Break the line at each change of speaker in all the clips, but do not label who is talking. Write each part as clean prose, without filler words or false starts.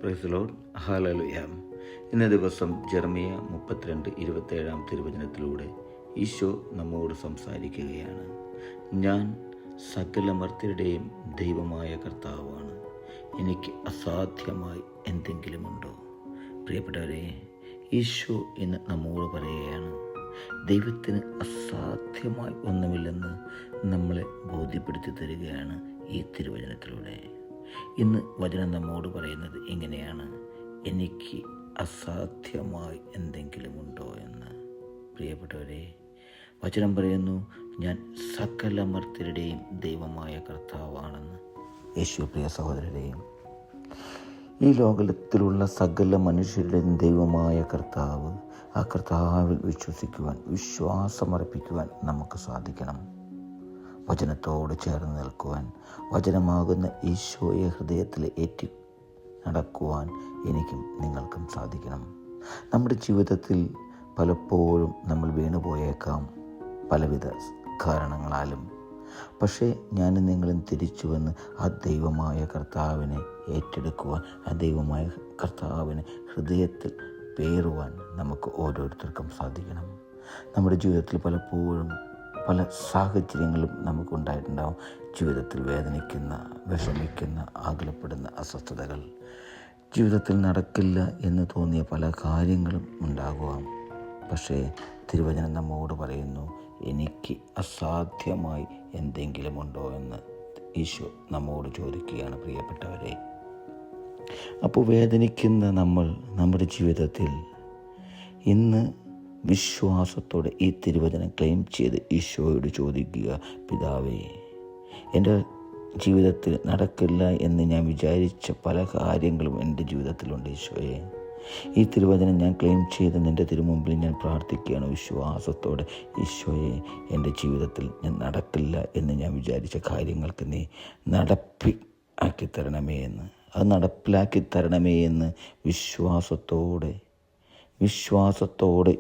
Praise the Lord. Hallelujah. ഇന്ന ദിവസം ജെറമിയ 32:27 തിരുവചനത്തിലൂടെ ഈശോ നമ്മോട് സംസാരിക്കുകയാണ്. ഞാൻ സകല മർത്യരുടെയും ദൈവമായ കർത്താവാണ്. എനിക്ക് അസാധ്യമായി എന്തെങ്കിലുമുണ്ടോ? പ്രിയപ്പെട്ടവരെ, ഈശോ ഇന്ന് നമ്മോട് പറയുകയാണ്, ദൈവത്തിന് അസാധ്യമായി ഒന്നുമില്ലെന്ന് നമ്മളെ ബോധ്യപ്പെടുത്തി തരികയാണ് ഈ തിരുവചനത്തിലൂടെ. ഇന്ന് വചനം നമ്മോട് പറയുന്നത് ഇങ്ങനെയാണ്: എനിക്ക് അസാധ്യമായി എന്തെങ്കിലുമുണ്ടോ എന്ന്. പ്രിയപ്പെട്ടവരെ, വചനം പറയുന്നു, ഞാൻ സകല മർത്യരുടെയും ദൈവമായ കർത്താവാണെന്ന്. യേശു പ്രിയ സഹോദരരെയും, ഈ ലോകത്തിലുള്ള സകല മനുഷ്യരുടെയും ദൈവമായ കർത്താവ്, ആ കർത്താവിൽ വിശ്വസിക്കുവാൻ, വിശ്വാസമർപ്പിക്കുവാൻ നമുക്ക് സാധിക്കണം. വചനത്തോട് ചേർന്ന് നിൽക്കുവാൻ, വചനമാകുന്ന ഈശോയെ ഹൃദയത്തിൽ ഏറ്റി നടക്കുവാൻ എനിക്കും നിങ്ങൾക്കും സാധിക്കണം. നമ്മുടെ ജീവിതത്തിൽ പലപ്പോഴും നമ്മൾ വീണുപോയേക്കാം, പലവിധ കാരണങ്ങളാലും. പക്ഷേ ഞാനും നിങ്ങളും തിരിച്ചു വന്ന് ആ ദൈവമായ കർത്താവിനെ ഏറ്റെടുക്കുവാൻ, ആ ദൈവമായ കർത്താവിനെ ഹൃദയത്തിൽ പേറുവാൻ നമുക്ക് ഓരോരുത്തർക്കും സാധിക്കണം. നമ്മുടെ ജീവിതത്തിൽ പലപ്പോഴും പല സാഹചര്യങ്ങളും നമുക്കുണ്ടായിട്ടുണ്ടാവും. ജീവിതത്തിൽ വേദനിക്കുന്ന, വിഷമിക്കുന്ന, ആകുലപ്പെടുന്ന അസ്വസ്ഥതകൾ, ജീവിതത്തിൽ നടക്കില്ല എന്ന് തോന്നിയ പല കാര്യങ്ങളും ഉണ്ടാകുവാം. പക്ഷേ തിരുവചനം നമ്മോട് പറയുന്നു, എനിക്ക് അസാധ്യമായി എന്തെങ്കിലുമുണ്ടോ എന്ന് ഈശോ നമ്മോട് ചോദിക്കുകയാണ്. പ്രിയപ്പെട്ടവരെ, അപ്പോൾ വേദനിക്കുന്ന നമ്മൾ നമ്മുടെ ജീവിതത്തിൽ ഇന്ന് വിശ്വാസത്തോടെ ഈ തിരുവചനം ക്ലെയിം ചെയ്ത് ഈശോയോട് ചോദിക്കുക, പിതാവേ, എൻ്റെ ജീവിതത്തിൽ നടക്കില്ല എന്ന് ഞാൻ വിചാരിച്ച പല കാര്യങ്ങളും എൻ്റെ ജീവിതത്തിലുണ്ട്. ഈശോയെ, ഈ തിരുവചനം ഞാൻ ക്ലെയിം ചെയ്ത് നിൻ്റെ തിരുമുമ്പിൽ ഞാൻ പ്രാർത്ഥിക്കുകയാണ് വിശ്വാസത്തോടെ. ഈശോയെ, എൻ്റെ ജീവിതത്തിൽ ഞാൻ നടക്കില്ല എന്ന് ഞാൻ വിചാരിച്ച കാര്യങ്ങൾക്ക് നീ നടപ്പിലാക്കി തരണമേ എന്ന്, അത് നടപ്പിലാക്കി തരണമേ എന്ന് വിശ്വാസത്തോടെ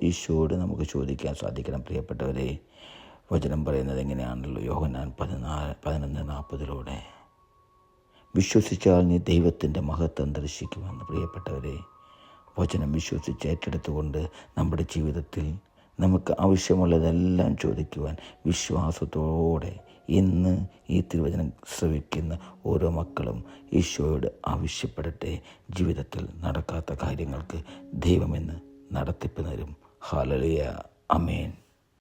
ഈശോയോട് നമുക്ക് ചോദിക്കാൻ സാധിക്കണം. പ്രിയപ്പെട്ടവരെ, വചനം പറയുന്നത് എങ്ങനെയാണല്ലോ, യോഹന്നാൻ 11:40 വിശ്വസിച്ചാൽ നീ ദൈവത്തിൻ്റെ മഹത്വം ദർശിക്കുമെന്ന്. പ്രിയപ്പെട്ടവരെ, വചനം വിശ്വസിച്ച് ഏറ്റെടുത്തുകൊണ്ട് നമ്മുടെ ജീവിതത്തിൽ നമുക്ക് ആവശ്യമുള്ളതെല്ലാം ചോദിക്കുവാൻ വിശ്വാസത്തോടെ ഇന്ന് ഈ തിരുവചനം ശ്രവിക്കുന്ന ഓരോ മക്കളും ഈശോയോട് ആവശ്യപ്പെടട്ടെ. ജീവിതത്തിൽ നടക്കാത്ത കാര്യങ്ങൾക്ക് ദൈവമെന്ന് നടത്തിപ്പ് തരും. ഹല്ലേലൂയ. ആമേൻ.